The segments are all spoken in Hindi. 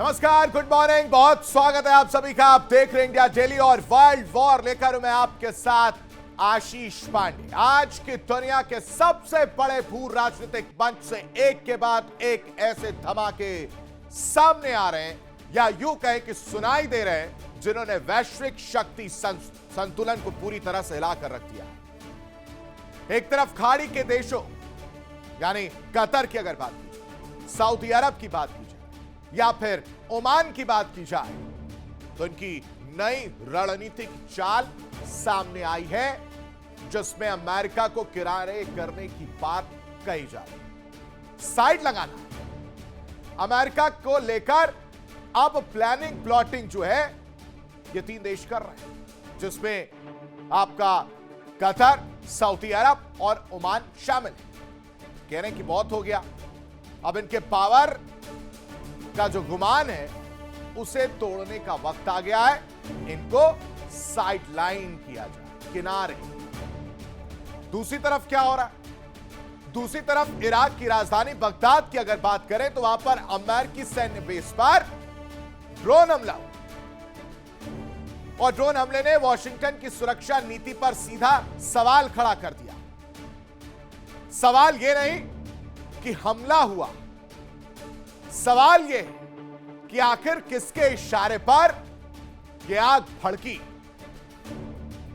नमस्कार, गुड मॉर्निंग, बहुत स्वागत है आप सभी का। आप देख रहे हैं इंडिया डेली और वर्ल्ड वॉर लेकर मैं आपके साथ आशीष पांडे। आज की दुनिया के सबसे बड़े भू राजनीतिक मंच से एक के बाद एक ऐसे धमाके सामने आ रहे हैं, या यूं कहें कि सुनाई दे रहे हैं, जिन्होंने वैश्विक शक्ति संतुलन को पूरी तरह से हिलाकर रख दिया। एक तरफ खाड़ी के देशों यानी कतर की अगर बात की जाए, सऊदी अरब की बात की जाए या फिर ओमान की बात की जाए, तो इनकी नई रणनीतिक चाल सामने आई है, जिसमें अमेरिका को किनारे करने की बात कही जा रही है। साइड लगाना अमेरिका को लेकर अब प्लानिंग प्लॉटिंग जो है ये तीन देश कर रहे हैं, जिसमें आपका कतर, सऊदी अरब और ओमान शामिल है। कहने की बहुत हो गया, अब इनके पावर का जो गुमान है उसे तोड़ने का वक्त आ गया है। इनको साइडलाइन किया जाए, किनारे। दूसरी तरफ क्या हो रहा है? दूसरी तरफ इराक की राजधानी बगदाद की अगर बात करें तो वहां पर अमेरिकी सैन्य बेस पर ड्रोन हमला हुआ, और ड्रोन हमले ने वॉशिंगटन की सुरक्षा नीति पर सीधा सवाल खड़ा कर दिया। सवाल यह नहीं कि हमला हुआ, सवाल यह है कि आखिर किसके इशारे पर यह आग भड़की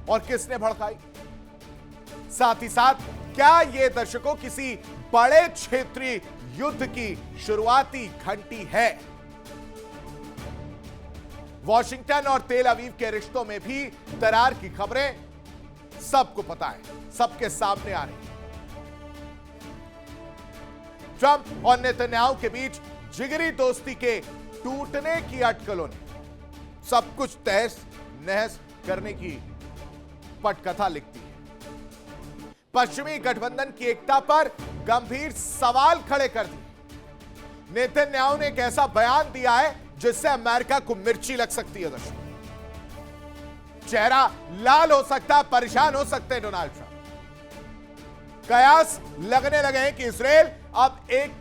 और किसने भड़काई। साथ ही साथ क्या यह दर्शकों किसी बड़े क्षेत्रीय युद्ध की शुरुआती घंटी है? वॉशिंगटन और तेल अवीव के रिश्तों में भी दरार की खबरें सबको पता है, सबके सामने आ रही है। ट्रंप और नेतन्याहू के बीच जिगरी दोस्ती के टूटने की अटकलों ने सब कुछ तहस नहस करने की पटकथा लिखती है। पश्चिमी गठबंधन की एकता पर गंभीर सवाल खड़े कर दिए। नेतन्याहू ने एक ऐसा बयान दिया है जिससे अमेरिका को मिर्ची लग सकती है। दर्शक, चेहरा लाल हो सकता, परेशान हो सकते हैं डोनाल्ड ट्रंप। कयास लगने लगे हैं कि इजराइल अब एक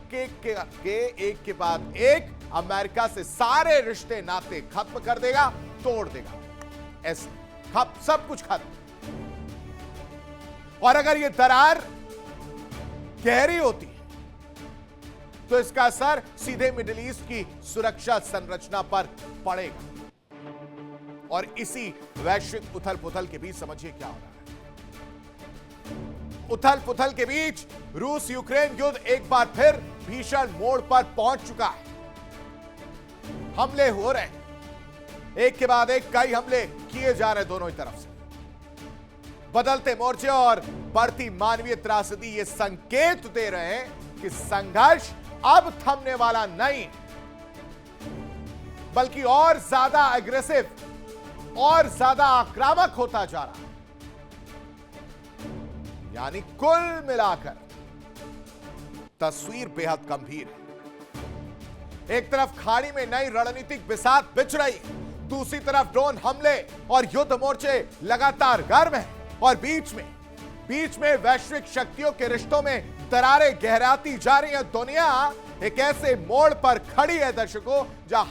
के बाद एक अमेरिका से सारे रिश्ते नाते खत्म कर देगा, तोड़ देगा, ऐसे सब कुछ खत्म। और अगर यह दरार गहरी होती है तो इसका असर सीधे मिडिल ईस्ट की सुरक्षा संरचना पर पड़ेगा। और इसी वैश्विक उथल पुथल के बीच समझिए क्या हो रहा है। उथल पुथल के बीच रूस यूक्रेन युद्ध एक बार फिर भीषण मोड़ पर पहुंच चुका है। हमले हो रहे हैं, एक के बाद एक कई हमले किए जा रहे हैं दोनों ही तरफ से। बदलते मोर्चे और बढ़ती मानवीय त्रासदी ये संकेत दे रहे हैं कि संघर्ष अब थमने वाला नहीं, बल्कि और ज्यादा एग्रेसिव और ज्यादा आक्रामक होता जा रहा है। यानी कुल मिलाकर तस्वीर बेहद गंभीर है। एक तरफ खाड़ी में नई रणनीतिक बिसात बिछ रही, दूसरी तरफ ड्रोन हमले और युद्ध मोर्चे लगातार गर्म हैं, और बीच में वैश्विक शक्तियों के रिश्तों में दरारें गहराती जा रही है। दुनिया एक ऐसे मोड़ पर खड़ी है दर्शकों, जहां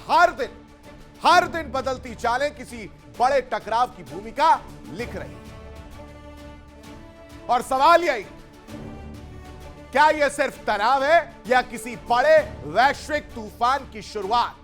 हर दिन बदलती चालें किसी बड़े टकराव की भूमिका लिख रही है। और सवाल यही, क्या यह सिर्फ तनाव है या किसी बड़े वैश्विक तूफान की शुरुआत?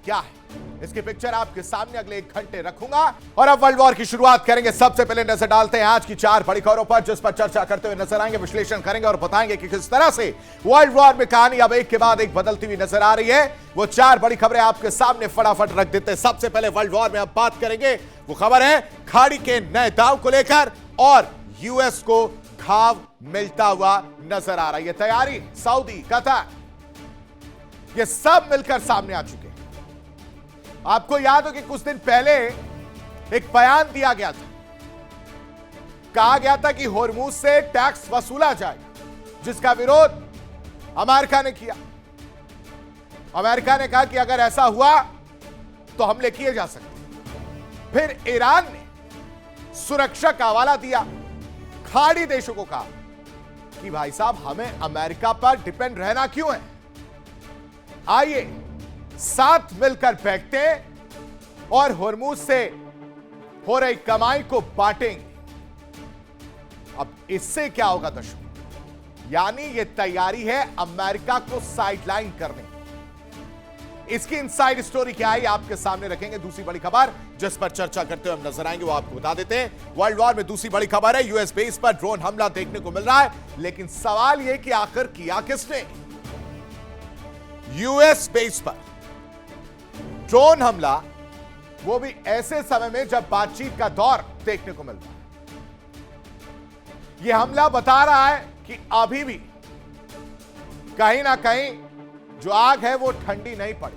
क्या है इसकी पिक्चर आपके सामने अगले 1 घंटे रखूंगा। और अब वर्ल्ड वॉर की शुरुआत करेंगे। सबसे पहले नजर डालते हैं आज की 4 बड़ी खबरों पर, जिस पर चर्चा करते हुए नजर आएंगे, विश्लेषण करेंगे और बताएंगे कि किस तरह से वर्ल्ड वॉर में कहानी अब एक के बाद एक बदलती हुई नजर आ रही है। वो 4 बड़ी खबरें आपके सामने फटाफट रख देते हैं। सबसे पहले वर्ल्ड वॉर में अब बात करेंगे, वो खबर है खाड़ी के नए दांव को लेकर, और यूएस को घाव मिलता हुआ नजर आ रहा है। ये तैयारी सऊदी, कतर, ये सब मिलकर सामने आ चुके हैं। आपको याद हो कि कुछ दिन पहले एक बयान दिया गया था, कहा गया था कि होर्मुज से टैक्स वसूला जाएगा, जिसका विरोध अमेरिका ने किया। अमेरिका ने कहा कि अगर ऐसा हुआ तो हमले किए जा सकते। फिर ईरान ने सुरक्षा का हवाला दिया, खाड़ी देशों को कहा कि भाई साहब हमें अमेरिका पर डिपेंड रहना क्यों है, आइए साथ मिलकर फेंकते और हुर्मुज से हो रही कमाई को बांटेंगे। अब इससे क्या होगा दर्शकों, यानी यह तैयारी है अमेरिका को साइडलाइन करने। इसकी इनसाइड स्टोरी क्या है आपके सामने रखेंगे। दूसरी बड़ी खबर जिस पर चर्चा करते हुए हम नजर आएंगे वो आपको बता देते हैं। वर्ल्ड वॉर में दूसरी बड़ी खबर है, यूएस बेस पर ड्रोन हमला देखने को मिल रहा है, लेकिन सवाल यह कि आखिर किया किसने। यूएस बेस पर ड्रोन हमला, वो भी ऐसे समय में जब बातचीत का दौर देखने को मिल रहा है। यह हमला बता रहा है कि अभी भी कहीं ना कहीं जो आग है वो ठंडी नहीं पड़ी।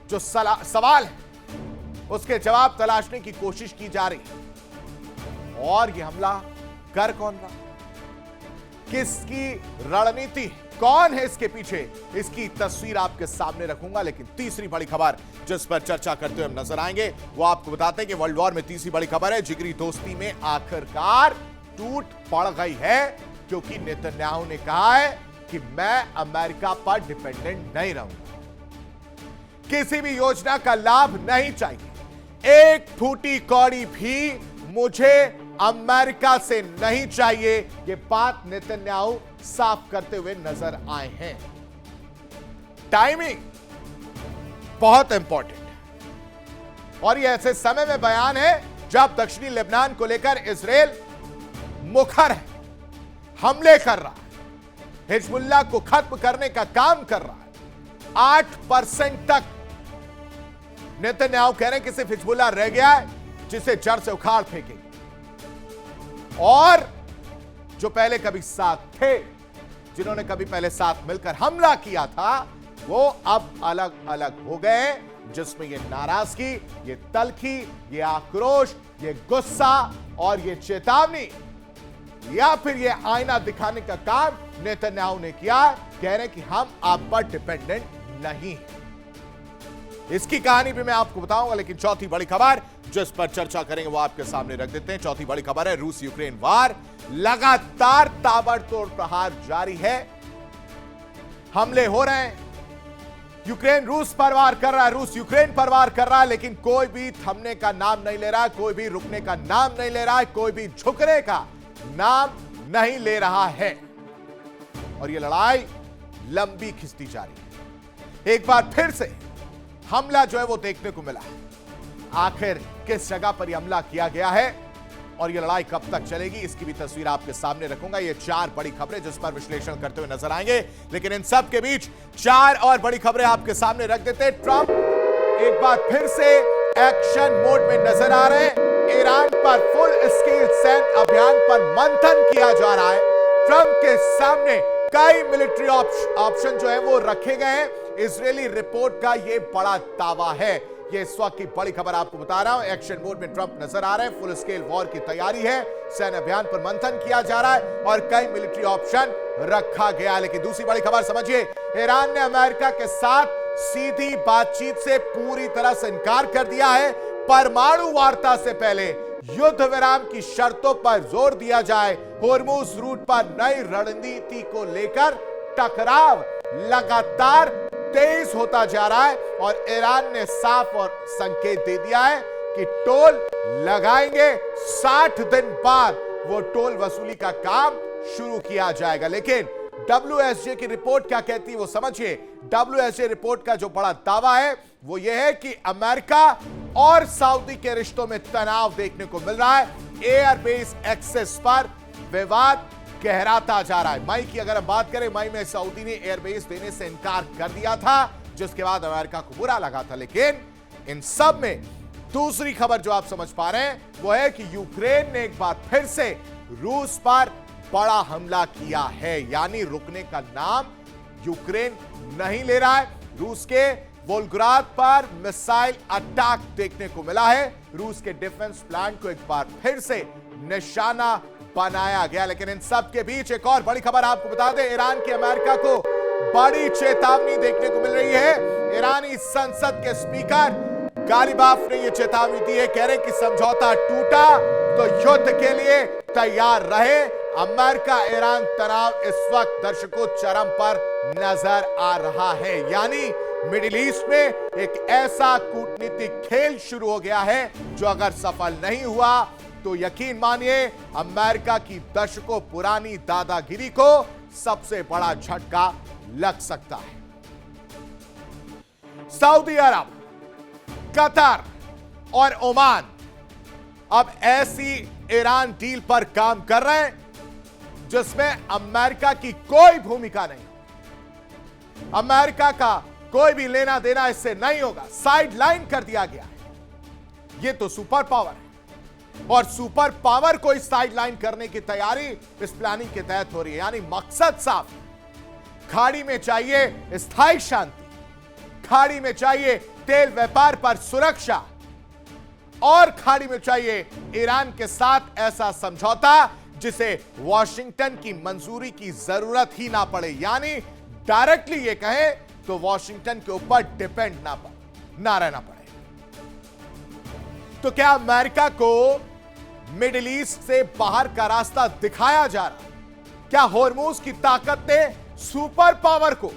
जो सवाल है उसके जवाब तलाशने की कोशिश की जा रही है। और यह हमला कर कौन रहा, किसकी रणनीति, कौन है इसके पीछे, इसकी तस्वीर आपके सामने रखूंगा। लेकिन तीसरी बड़ी खबर जिस पर चर्चा करते हुए हम नजर आएंगे वो आपको बताते हैं कि वर्ल्ड वॉर में तीसरी बड़ी खबर है, जिगरी दोस्ती में आखिरकार टूट पड़ गई है, क्योंकि नेतन्याहू ने कहा है कि मैं अमेरिका पर डिपेंडेंट नहीं रहूंगा, किसी भी योजना का लाभ नहीं चाहिए, एक फूटी कौड़ी भी मुझे अमेरिका से नहीं चाहिए। यह बात नेतन्याहू साफ करते हुए नजर आए हैं। टाइमिंग बहुत इंपॉर्टेंट, और यह ऐसे समय में बयान है जब दक्षिणी लेबनान को लेकर इजराइल मुखर है, हमले कर रहा है, हिजबुल्लाह को खत्म करने का काम कर रहा है। 8% तक नेतन्याहू कह रहे हैं कि सिर्फ हिजबुल्लाह रह गया है जिसे जड़ से उखाड़ फेंकेंगे, और जो पहले कभी साथ थे, जिन्होंने कभी पहले साथ मिलकर हमला किया था, वो अब अलग अलग हो गए, जिसमें ये नाराजगी, ये तलखी, ये आक्रोश, ये गुस्सा और ये चेतावनी या फिर ये आईना दिखाने का काम नेतन्याहू ने किया। कह रहे कि हम आप पर डिपेंडेंट नहीं हैं। इसकी कहानी भी मैं आपको बताऊंगा, लेकिन चौथी बड़ी खबर जिस पर चर्चा करेंगे वो आपके सामने रख देते हैं। चौथी बड़ी खबर है, रूस यूक्रेन वार, लगातार ताबड़तोड़ प्रहार जारी है, हमले हो रहे हैं, यूक्रेन रूस पर वार कर रहा है, रूस यूक्रेन पर वार कर रहा है, लेकिन कोई भी थमने का नाम नहीं ले रहा है, कोई भी रुकने का नाम नहीं ले रहा है, कोई भी झुकने का नाम नहीं ले रहा है, और यह लड़ाई लंबी खिंचती जा रही है। एक बार फिर से हमला जो है वो देखने को मिला है। आखिर किस जगह पर यह हमला किया गया है और यह लड़ाई कब तक चलेगी, इसकी भी तस्वीर आपके सामने रखूंगा। ये 4 बड़ी खबरें जिस पर विश्लेषण करते हुए नजर आएंगे, लेकिन इन सब के बीच 4 और बड़ी खबरें आपके सामने रख देते हैं। ट्रंप एक बार फिर से एक्शन मोड में नजर आ रहे हैं। ईरान पर फुल स्केल सैन्य अभियान पर मंथन किया जा रहा है। ट्रंप के सामने कई मिलिट्री ऑप्शन जो है वो रखे गए हैं। इजरायली रिपोर्ट का यह बड़ा दावा है। ये इस वक्त की बड़ी खबर आपको बता रहा हूं। एक्शन मोड में ट्रंप नजर आ रहे हैं, फुल स्केल वॉर की तैयारी है, सैन्य अभियान पर मंथन किया जा रहा है और कई मिलिट्री ऑप्शन रखा गया। लेकिन दूसरी बड़ी खबर समझिए, ईरान ने अमेरिका के साथ सीधी बातचीत से पूरी तरह से इनकार कर दिया है। परमाणु वार्ता से पहले युद्ध विराम की शर्तों पर जोर दिया जाए। होर्मुज रूट पर नई रणनीति को लेकर टकराव लगातार तेज होता जा रहा है और ईरान ने साफ और संकेत दे दिया है कि टोल लगाएंगे। 60 दिन बाद वो टोल वसूली का काम शुरू किया जाएगा। लेकिन WSJ की रिपोर्ट क्या कहती है वो समझिए। WSJ रिपोर्ट का जो बड़ा दावा है वो यह है कि अमेरिका और सऊदी के रिश्तों में तनाव देखने को मिल रहा है। एयरबेस एक्सेस पर विवाद गहराता जा रहा है। मई की अगर हम बात करें, मई में सऊदी ने एयरबेस देने से इनकार कर दिया था, जिसके बाद अमेरिका को बुरा लगा था। लेकिन इन सब में दूसरी खबर जो आप समझ पा रहे हैं वो है कि यूक्रेन ने एक बार फिर से रूस पर बड़ा हमला किया है। यानी रुकने का नाम यूक्रेन नहीं ले रहा है। रूस के वोल्गोग्राद पर मिसाइल अटैक देखने को मिला है। रूस के डिफेंस प्लांट को एक बार फिर से निशाना बनाया गया। लेकिन इन सब के बीच एक और बड़ी खबर आपको बता दें, ईरान की अमेरिका को बड़ी चेतावनी देखने को मिल रही है। ईरानी संसद के स्पीकर गालिबाफ ने यह चेतावनी दी है, कह रहे कि समझौता टूटा तो युद्ध के लिए तैयार रहे। अमेरिका ईरान तनाव इस वक्त दर्शकों चरम पर नजर आ रहा है। यानी मिडिल ईस्ट में एक ऐसा कूटनीतिक खेल शुरू हो गया है जो अगर सफल नहीं हुआ तो यकीन मानिए अमेरिका की दशकों पुरानी दादागिरी को सबसे बड़ा झटका लग सकता है। सऊदी अरब, कतर और ओमान अब ऐसी ईरान डील पर काम कर रहे हैं जिसमें अमेरिका की कोई भूमिका नहीं। अमेरिका का कोई भी लेना देना इससे नहीं होगा, साइड लाइन कर दिया गया है। यह तो सुपर पावर है और सुपर पावर को इस साइड लाइन करने की तैयारी इस प्लानिंग के तहत हो रही है। यानी मकसद साफ है, खाड़ी में चाहिए स्थायी शांति, खाड़ी में चाहिए तेल व्यापार पर सुरक्षा और खाड़ी में चाहिए ईरान के साथ ऐसा समझौता जिसे वॉशिंगटन की मंजूरी की जरूरत ही ना पड़े। यानी डायरेक्टली ये कहे तो वॉशिंगटन के ऊपर डिपेंड ना रहना पड़े। तो क्या अमेरिका को मिडिल ईस्ट से बाहर का रास्ता दिखाया जा रहा? क्या हॉर्मूज की ताकत ने सुपर पावर को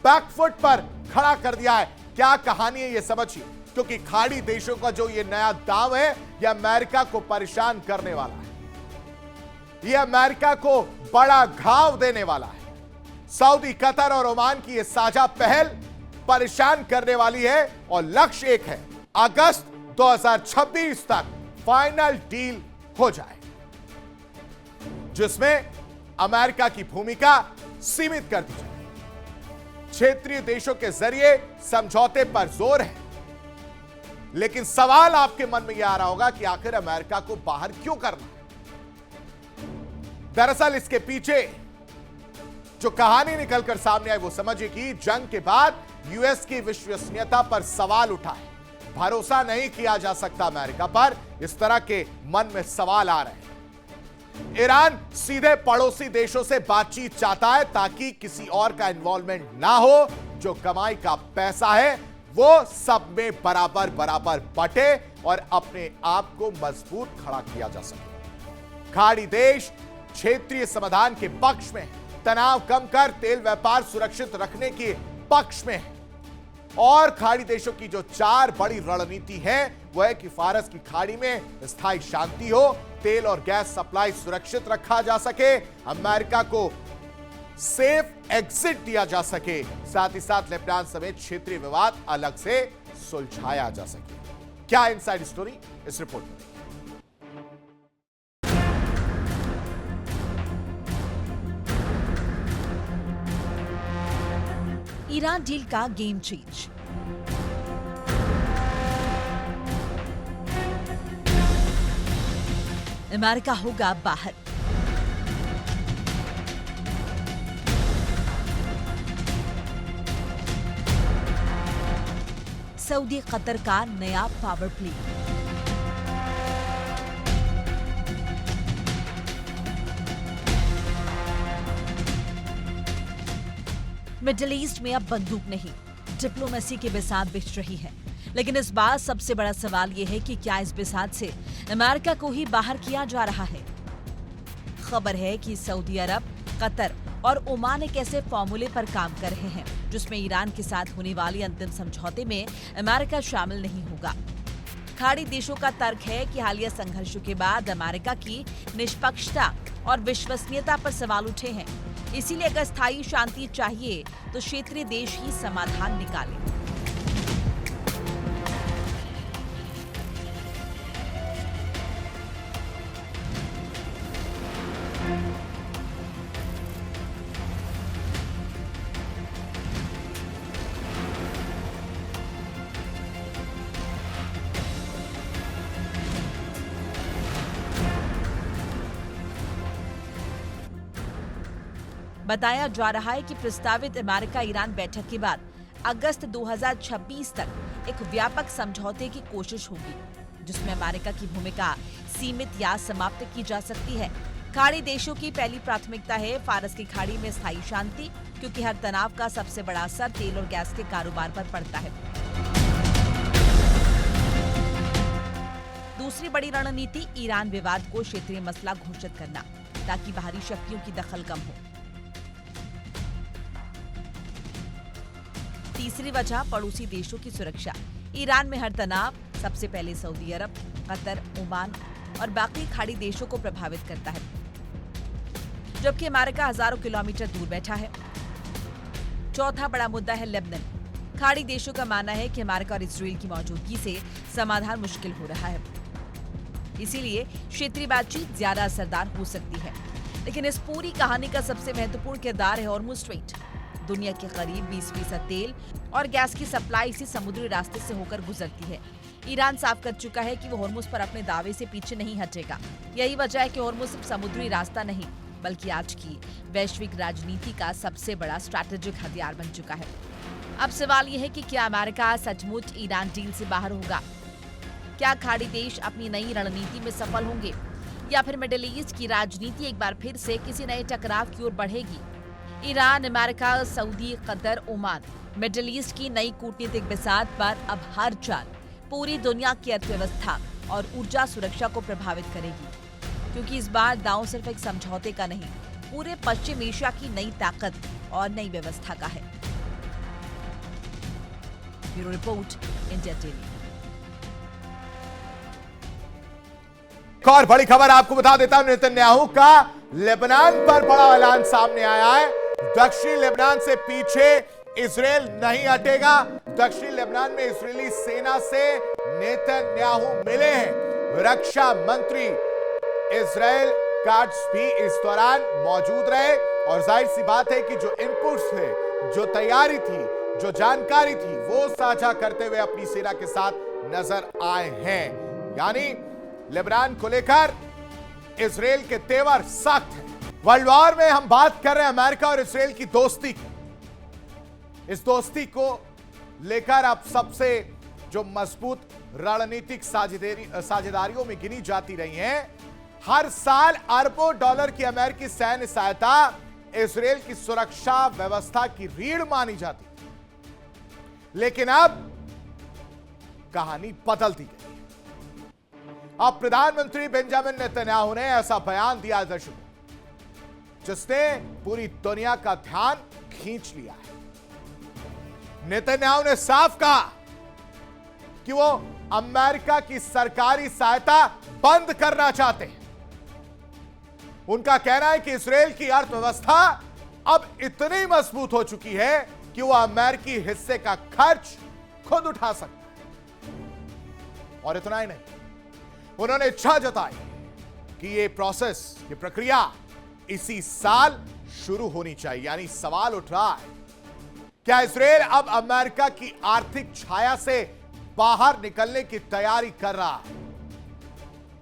बैकफुट पर खड़ा कर दिया है? क्या कहानी है ये समझिए, क्योंकि खाड़ी देशों का जो ये नया दाव है यह अमेरिका को परेशान करने वाला है, यह अमेरिका को बड़ा घाव देने वाला है। सऊदी, कतर और ओमान की यह साझा पहल परेशान करने वाली है और लक्ष्य एक है, अगस्त 2026 तक फाइनल डील हो जाए जिसमें अमेरिका की भूमिका सीमित कर दी जाए। क्षेत्रीय देशों के जरिए समझौते पर जोर है, लेकिन सवाल आपके मन में यह आ रहा होगा कि आखिर अमेरिका को बाहर क्यों करना है? दरअसल इसके पीछे जो कहानी निकलकर सामने आई वो समझिए कि जंग के बाद यूएस की विश्वसनीयता पर सवाल उठा है। भरोसा नहीं किया जा सकता अमेरिका पर, इस तरह के मन में सवाल आ रहे हैं। ईरान सीधे पड़ोसी देशों से बातचीत चाहता है ताकि किसी और का इन्वॉल्वमेंट ना हो, जो कमाई का पैसा है वो सब में बराबर बराबर बटे और अपने आप को मजबूत खड़ा किया जा सके। खाड़ी देश क्षेत्रीय समाधान के पक्ष में, तनाव कम कर तेल व्यापार सुरक्षित रखने के पक्ष में है और खाड़ी देशों की जो 4 बड़ी रणनीति है वह है कि फारस की खाड़ी में स्थायी शांति हो, तेल और गैस सप्लाई सुरक्षित रखा जा सके, अमेरिका को सेफ एग्जिट दिया जा सके, साथ ही साथ लेबनान समेत क्षेत्रीय विवाद अलग से सुलझाया जा सके। क्या इनसाइड स्टोरी इस रिपोर्ट में? ईरान डील का गेम चेंज। अमेरिका होगा बाहर। सऊदी कतर का नया पावर प्ले। मिडिल ईस्ट में अब बंदूक नहीं, डिप्लोमेसी के बिसात बिछ रही है। लेकिन इस बार सबसे बड़ा सवाल यह है कि क्या इस बिसात से अमेरिका को ही बाहर किया जा रहा है। खबर है कि सऊदी अरब, कतर और ओमान एक ऐसे फॉर्मूले पर काम कर रहे हैं जिसमें ईरान के साथ होने वाले अंतिम समझौते में अमेरिका शामिल नहीं होगा। खाड़ी देशों का तर्क है कि हालिया संघर्षों के बाद अमेरिका की निष्पक्षता और विश्वसनीयता पर सवाल उठे हैं। इसीलिए अगर स्थायी शांति चाहिए तो क्षेत्रीय देश ही समाधान निकालें। बताया जा रहा है कि प्रस्तावित अमेरिका ईरान बैठक के बाद अगस्त 2026 तक एक व्यापक समझौते की कोशिश होगी जिसमें अमेरिका की भूमिका सीमित या समाप्त की जा सकती है। खाड़ी देशों की पहली प्राथमिकता है फारस की खाड़ी में स्थायी शांति, क्योंकि हर तनाव का सबसे बड़ा असर तेल और गैस के कारोबार पर पड़ता है। दूसरी बड़ी रणनीति ईरान विवाद को क्षेत्रीय मसला घोषित करना ताकि बाहरी शक्तियों की दखल कम हो। तीसरी वजह पड़ोसी देशों की सुरक्षा। ईरान में हर तनाव सबसे पहले सऊदी अरब, कतर, ओमान और बाकी खाड़ी देशों को प्रभावित करता है, जबकि अमेरिका हजारों किलोमीटर दूर बैठा है। चौथा बड़ा मुद्दा है लेबनान। खाड़ी देशों का मानना है कि अमेरिका और इसराइल की मौजूदगी से समाधान मुश्किल हो रहा है, इसीलिए क्षेत्रीय बातचीत ज्यादा असरदार हो सकती है। लेकिन इस पूरी कहानी का सबसे महत्वपूर्ण किरदार है हॉर्मुज़ स्ट्रेट। दुनिया के करीब 20% तेल और गैस की सप्लाई इसी समुद्री रास्ते से होकर गुजरती है। ईरान साफ कर चुका है कि वो हॉर्मुज़ पर अपने दावे से पीछे नहीं हटेगा। यही वजह है कि हॉर्मुज़ सिर्फ समुद्री रास्ता नहीं, बल्कि आज की वैश्विक राजनीति का सबसे बड़ा स्ट्रैटेजिक हथियार बन चुका है। अब सवाल यह है कि क्या अमेरिका सचमुच ईरान डील से बाहर होगा? क्या खाड़ी देश अपनी नई रणनीति में सफल होंगे, या फिर मिडिल ईस्ट की राजनीति एक बार फिर से किसी नए टकराव की ओर बढ़ेगी? Iran, America, Saudi, Qatar, Oman, middle east की नई कूटनीतिक बिसात पर अब हर चाल पूरी दुनिया की अर्थव्यवस्था और ऊर्जा सुरक्षा को प्रभावित करेगी, क्योंकि इस बार दांव सिर्फ एक समझौते का नहीं, पूरे पश्चिम एशिया की नई ताकत और नई व्यवस्था का है। Bureau report, India TV. एक और बड़ी खबर आपको बता देता हूं, नेतन्याहू का लेबनान पर बड़ा ऐलान सामने आया है। दक्षिणी लेबनान से पीछे इजराइल नहीं हटेगा। दक्षिणी लेबनान में इजरायली सेना से नेतन्याहू मिले हैं। रक्षा मंत्री इजराइल काट्स भी इस दौरान मौजूद रहे और जाहिर सी बात है कि जो इनपुट्स थे, जो तैयारी थी, जो जानकारी थी, वो साझा करते हुए अपनी सेना के साथ नजर आए हैं। यानी लेबनान को लेकर इजराइल के तेवर सख्त हैं। वर्ल्ड वॉर में हम बात कर रहे हैं अमेरिका और इजराइल की दोस्ती की। इस दोस्ती को लेकर अब सबसे जो मजबूत रणनीतिक साझेदारियों में गिनी जाती रही हैं। हर साल अरबों डॉलर की अमेरिकी सैन्य सहायता इजराइल की सुरक्षा व्यवस्था की रीढ़ मानी जाती, लेकिन अब कहानी बदलती गई। अब प्रधानमंत्री बेंजामिन नेतन्याहू ने ऐसा बयान दिया दर्शकों, जिसने पूरी दुनिया का ध्यान खींच लिया है। नेतन्याहू ने साफ कहा कि वो अमेरिका की सरकारी सहायता बंद करना चाहते हैं। उनका कहना है कि इजराइल की अर्थव्यवस्था अब इतनी मजबूत हो चुकी है कि वो अमेरिकी हिस्से का खर्च खुद उठा सकता है। और इतना ही नहीं, उन्होंने इच्छा जताई कि ये प्रोसेस, ये प्रक्रिया इसी साल शुरू होनी चाहिए। यानी सवाल उठ रहा है, क्या इजराइल अब अमेरिका की आर्थिक छाया से बाहर निकलने की तैयारी कर रहा है?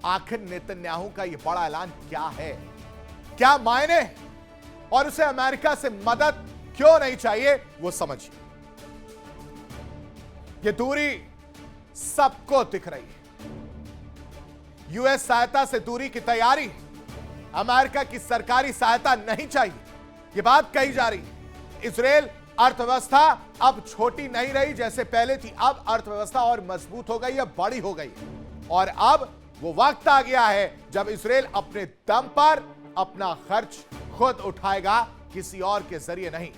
आखिर नेतन्याहू का यह बड़ा ऐलान क्या है, क्या मायने हैं, और उसे अमेरिका से मदद क्यों नहीं चाहिए, वो समझिए। ये दूरी सबको दिख रही है। यूएस सहायता से दूरी की तैयारी, अमेरिका की सरकारी सहायता नहीं चाहिए, यह बात कही जा रही है। इजराइल अर्थव्यवस्था अब छोटी नहीं रही जैसे पहले थी, अब अर्थव्यवस्था और मजबूत हो गई है, बड़ी हो गई है। और अब वो वक्त आ गया है जब इजराइल अपने दम पर अपना खर्च खुद उठाएगा, किसी और के जरिए नहीं।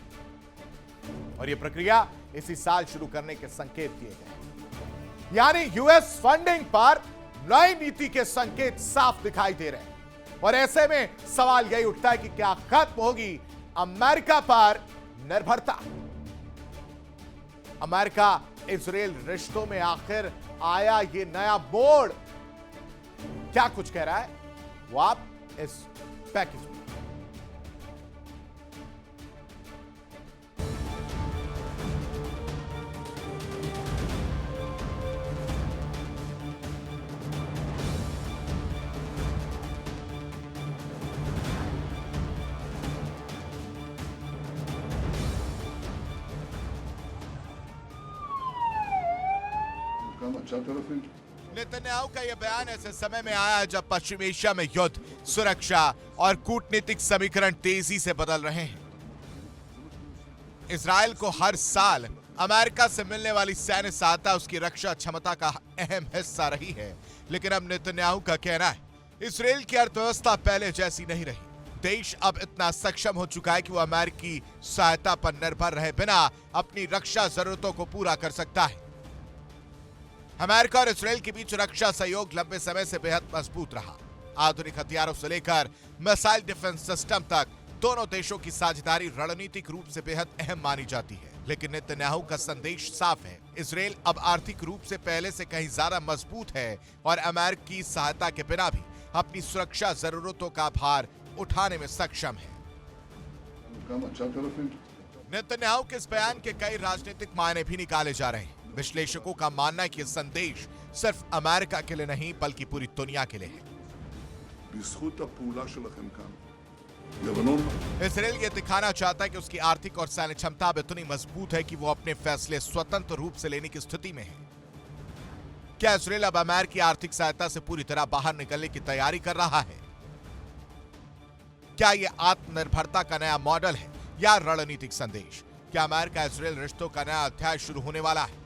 और यह प्रक्रिया इसी साल शुरू करने के संकेत दिए गए। यानी यूएस फंडिंग पर नई नीति के संकेत साफ दिखाई दे रहे हैं। और ऐसे में सवाल यही उठता है कि क्या खत्म होगी अमेरिका पर निर्भरता? अमेरिका इजराइल रिश्तों में आखिर आया ये नया मोड़ क्या कुछ कह रहा है, वो आप इस पैकेज में। नेतन्याहू का यह बयान ऐसे समय में आया जब पश्चिम एशिया में युद्ध, सुरक्षा और कूटनीतिक समीकरण तेजी से बदल रहे हैं। इजराइल को हर साल अमेरिका से मिलने वाली सैन्य सहायता उसकी रक्षा क्षमता का अहम हिस्सा रही है, लेकिन अब नेतन्याहू का कहना है इजराइल की अर्थव्यवस्था पहले जैसी नहीं रही। देश अब इतना सक्षम हो चुका है कि वो अमेरिकी सहायता पर निर्भर रहे बिना अपनी रक्षा जरूरतों को पूरा कर सकता है। अमेरिका और इसराइल के बीच रक्षा सहयोग लंबे समय से बेहद मजबूत रहा। आधुनिक हथियारों से लेकर मिसाइल डिफेंस सिस्टम तक दोनों देशों की साझेदारी रणनीतिक रूप से बेहद अहम मानी जाती है। लेकिन नेतन्याहू का संदेश साफ है, इसराइल अब आर्थिक रूप से पहले से कहीं ज्यादा मजबूत है और अमेरिकी सहायता के बिना भी अपनी सुरक्षा जरूरतों का भार उठाने में सक्षम है। नेतन्याहू के इस बयान के कई राजनीतिक मायने भी निकाले जा रहे हैं। विश्लेषकों का मानना है कि यह संदेश सिर्फ अमेरिका के लिए नहीं बल्कि पूरी दुनिया के लिए है। इसराइल ये दिखाना चाहता है कि उसकी आर्थिक और सैन्य क्षमता अब इतनी मजबूत है कि वो अपने फैसले स्वतंत्र रूप से लेने की स्थिति में है। क्या इसराइल अब अमेरिकी आर्थिक सहायता से पूरी तरह बाहर निकलने की तैयारी कर रहा है? क्या ये आत्मनिर्भरता का नया मॉडल है या रणनीतिक संदेश? क्या अमेरिका इसराइल रिश्तों का नया अध्याय शुरू होने वाला है?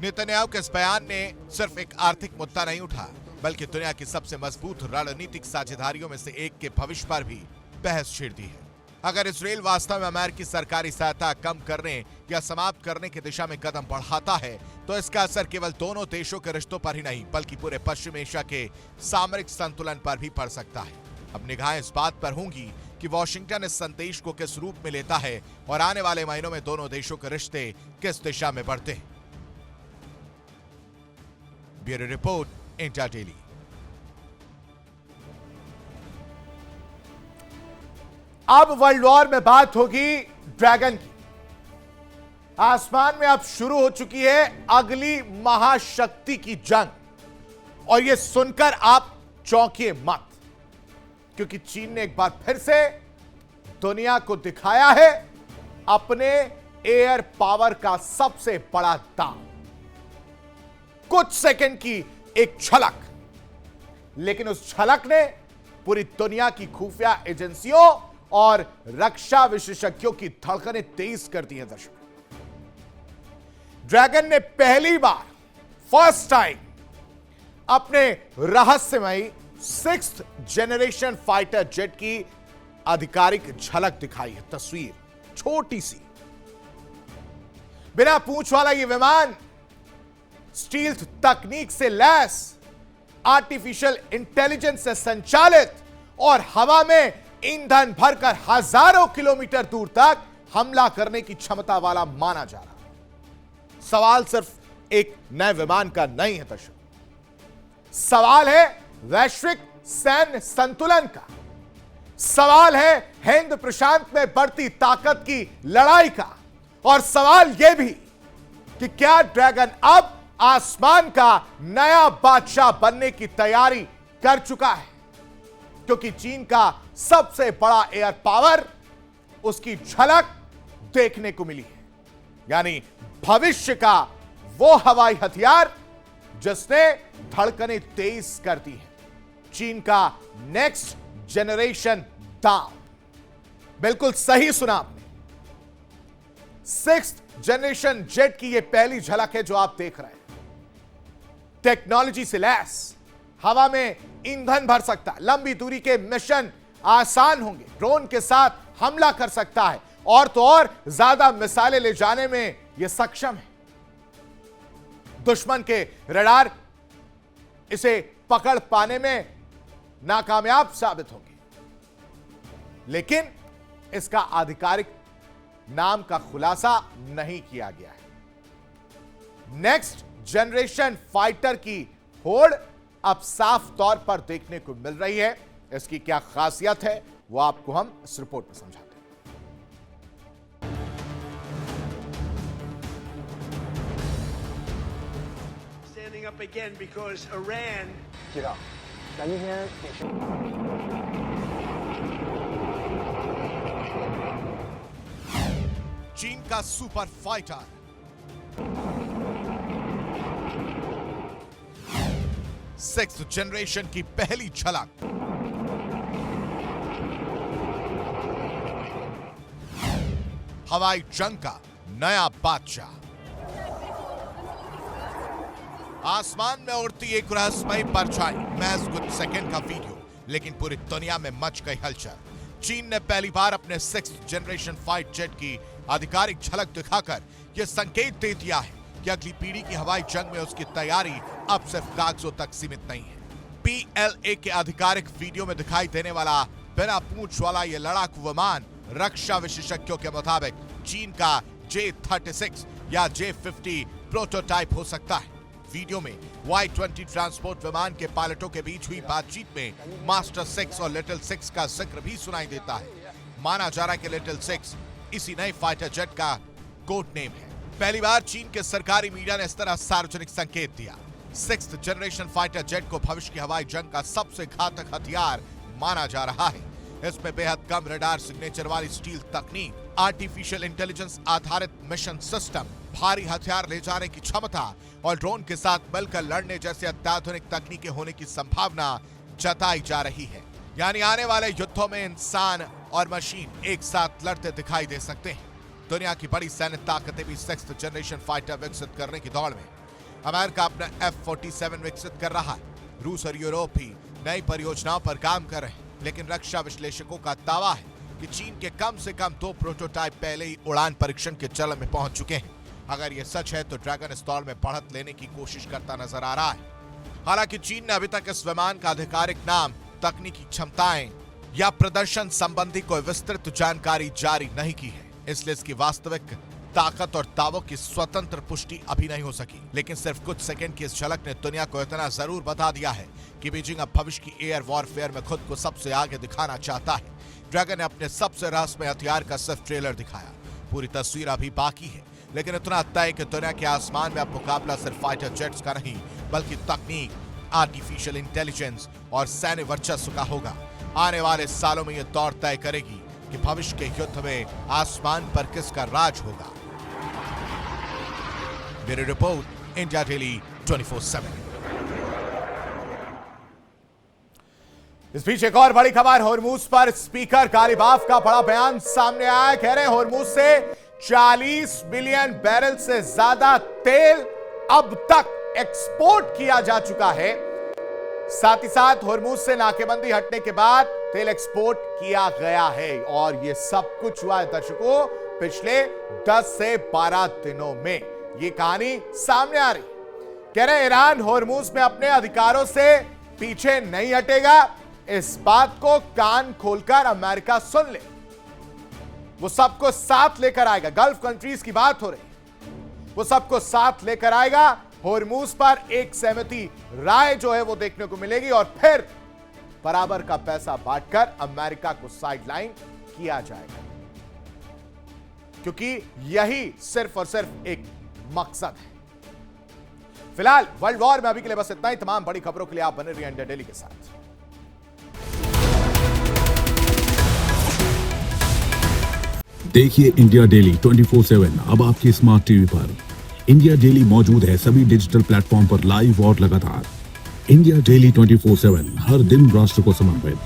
नेतन्याहू के इस बयान ने सिर्फ एक आर्थिक मुद्दा नहीं उठा बल्कि दुनिया की सबसे मजबूत रणनीतिक साझेदारियों में से एक के भविष्य पर भी बहस छेड़ दी है। अगर इसराइल वास्तव में अमेरिकी सरकारी सहायता कम करने या समाप्त करने की दिशा में कदम बढ़ाता है तो इसका असर केवल दोनों देशों के रिश्तों पर ही नहीं बल्कि पूरे पश्चिम एशिया के सामरिक संतुलन पर भी पड़ सकता है। अब निगाहें इस बात पर होंगी कि वॉशिंगटन इस संदेश को किस रूप में लेता है और आने वाले महीनों में दोनों देशों के रिश्ते किस दिशा में बढ़ते हैं। Bureau report, India daily. अब वर्ल्ड वॉर में बात होगी ड्रैगन की। आसमान में अब शुरू हो चुकी है अगली महाशक्ति की जंग और यह सुनकर आप चौंकिए मत, क्योंकि चीन ने एक बार फिर से दुनिया को दिखाया है अपने एयर पावर का सबसे बड़ा दांव। कुछ सेकंड की एक झलक, लेकिन उस झलक ने पूरी दुनिया की खुफिया एजेंसियों और रक्षा विशेषज्ञों की धड़कनें तेज कर दी हैं। दर्शक, ड्रैगन ने पहली बार, फर्स्ट टाइम, अपने रहस्यमयी 6th जनरेशन फाइटर जेट की आधिकारिक झलक दिखाई है। तस्वीर छोटी सी, बिना पूंछ वाला यह विमान स्टील्थ तकनीक से लैस, आर्टिफिशियल इंटेलिजेंस से संचालित और हवा में ईंधन भरकर हजारों किलोमीटर दूर तक हमला करने की क्षमता वाला माना जा रहा। सवाल सिर्फ एक नए विमान का नहीं है दर्शक, सवाल है वैश्विक सैन्य संतुलन का, सवाल है हिंद प्रशांत में बढ़ती ताकत की लड़ाई का, और सवाल यह भी कि क्या ड्रैगन अब आसमान का नया बादशाह बनने की तैयारी कर चुका है, क्योंकि चीन का सबसे बड़ा एयर पावर, उसकी झलक देखने को मिली है। यानी भविष्य का वो हवाई हथियार जिसने धड़कनें तेज कर दी है, चीन का नेक्स्ट जनरेशन दांव। बिल्कुल सही सुना आपने, 6th जनरेशन जेट की यह पहली झलक है जो आप देख रहे हैं। टेक्नोलॉजी से लैस, हवा में ईंधन भर सकता है, लंबी दूरी के मिशन आसान होंगे, ड्रोन के साथ हमला कर सकता है, और तो और ज्यादा मिसाइलें ले जाने में यह सक्षम है। दुश्मन के रडार इसे पकड़ पाने में नाकामयाब साबित होंगे, लेकिन इसका आधिकारिक नाम का खुलासा नहीं किया गया है। नेक्स्ट जनरेशन फाइटर की होड़ अब साफ तौर पर देखने को मिल रही है। इसकी क्या खासियत है वो आपको हम इस रिपोर्ट में समझाते हैं। Standing up again because Iran. 知道，咱今天也是。 चीन का सुपर फाइटर, सिक्स्थ जनरेशन की पहली झलक, हवाई जंग का नया बादशाह। आसमान में उड़ती एक रहस्यमयी परछाई, महज कुछ सेकंड का वीडियो, लेकिन पूरी दुनिया में मच गई हलचल। चीन ने पहली बार अपने 6th जनरेशन फाइट जेट की आधिकारिक झलक दिखाकर यह संकेत दे दिया है कि अगली पीढ़ी की हवाई जंग में उसकी तैयारी अब सिर्फ कागजों तक सीमित नहीं है। PLA के आधिकारिक वीडियो में दिखाई देने वाला बिना पूंछ वाला यह लड़ाकू विमान रक्षा विशेषज्ञों के मुताबिक चीन का J-36 या J-50 प्रोटोटाइप हो सकता है। वीडियो में Y-20 ट्रांसपोर्ट विमान के पायलटों के बीच हुई बातचीत में मास्टर 6 और लिटिल 6 का जिक्र भी सुनाई देता है। माना जा रहा है कि लिटिल 6 इसी नए फाइटर जेट का कोड नेम है। पहली बार चीन के सरकारी मीडिया ने इस तरह सार्वजनिक संकेत दिया। 6th जनरेशन फाइटर जेट को भविष्य की हवाई जंग का सबसे घातक हथियार माना जा रहा है। इसमें बेहद कम रडार सिग्नेचर वाली स्टील तकनीक, आर्टिफिशियल इंटेलिजेंस आधारित मिशन सिस्टम, भारी हथियार ले जाने की क्षमता और ड्रोन के साथ मिलकर लड़ने जैसे अत्याधुनिक तकनीकें होने की संभावना जताई जा रही है। यानी आने वाले युद्धों में इंसान और मशीन एक साथ लड़ते दिखाई दे सकते हैं। दुनिया की बड़ी सैन्य ताकतें भी 6th जनरेशन फाइटर विकसित करने की दौड़ में। अमेरिका अपना F-47 विकसित कर रहा है। रूस और यूरोप भी नई परियोजनाओं पर काम कर रहे हैं, लेकिन रक्षा विश्लेषकों का दावा है कि चीन के कम से कम 2 प्रोटोटाइप पहले ही उड़ान परीक्षण के चरण में पहुंच चुके हैं। अगर यह सच है तो ड्रैगन इस दौड़ में बढ़त लेने की कोशिश करता नजर आ रहा है। हालांकि चीन ने अभी तक इस विमान का आधिकारिक नाम, तकनीकी क्षमताएं या प्रदर्शन संबंधी कोई विस्तृत जानकारी जारी नहीं की है, इसलिए इसकी वास्तविक ताकत और दावों की स्वतंत्र पुष्टि अभी नहीं हो सकी। लेकिन सिर्फ कुछ सेकंड की इस झलक ने दुनिया को इतना जरूर बता दिया है कि बीजिंग अब भविष्य की एयर वॉरफेयर में खुद को सबसे आगे दिखाना चाहता है। ड्रैगन ने अपने सबसे रहस्यमय हथियार का सिर्फ ट्रेलर दिखाया, पूरी तस्वीर अभी बाकी है। लेकिन इतना तय कि दुनिया के आसमान में अब मुकाबला सिर्फ फाइटर जेट्स का नहीं, बल्कि तकनीक, आर्टिफिशियल इंटेलिजेंस और सैन्य वर्चस्व का होगा। आने वाले सालों में यह दौड़ तय करेगी कि भविष्य के युद्ध में आसमान पर किसका राज होगा। Bureau report, India daily 24/7। इस बीच एक और बड़ी खबर, होर्मुज पर स्पीकर गालिबाफ का बड़ा बयान सामने आया। कह रहे हैं होर्मुज से 40 मिलियन बैरल से ज्यादा तेल अब तक एक्सपोर्ट किया जा चुका है। साथ ही साथ होर्मुज से नाकेबंदी हटने के बाद तेल एक्सपोर्ट किया गया है और यह सब कुछ हुआ है दर्शकों पिछले 10 से 12 दिनों में। यह कहानी सामने आ रही। कह रहे ईरान होर्मुज में अपने अधिकारों से पीछे नहीं हटेगा। इस बात को कान खोलकर अमेरिका सुन ले, वो सबको साथ लेकर आएगा। गल्फ कंट्रीज की बात हो रही, वो सबको साथ लेकर आएगा। होर्मुज पर एक सहमति राय जो है वो देखने को मिलेगी और फिर बराबर का पैसा बांटकर अमेरिका को साइडलाइन किया जाएगा, क्योंकि यही सिर्फ और सिर्फ एक मकसद है। फिलहाल वर्ल्ड वॉर में अभी के लिए बस इतना ही। तमाम बड़ी खबरों के लिए आप बने रहिए इंडिया डेली के साथ। देखिए इंडिया डेली 24/7 अब आपके स्मार्ट टीवी पर। इंडिया डेली मौजूद है सभी डिजिटल प्लेटफॉर्म पर लाइव और लगातार। इंडिया डेली 24/7 हर दिन राष्ट्र को समर्पित।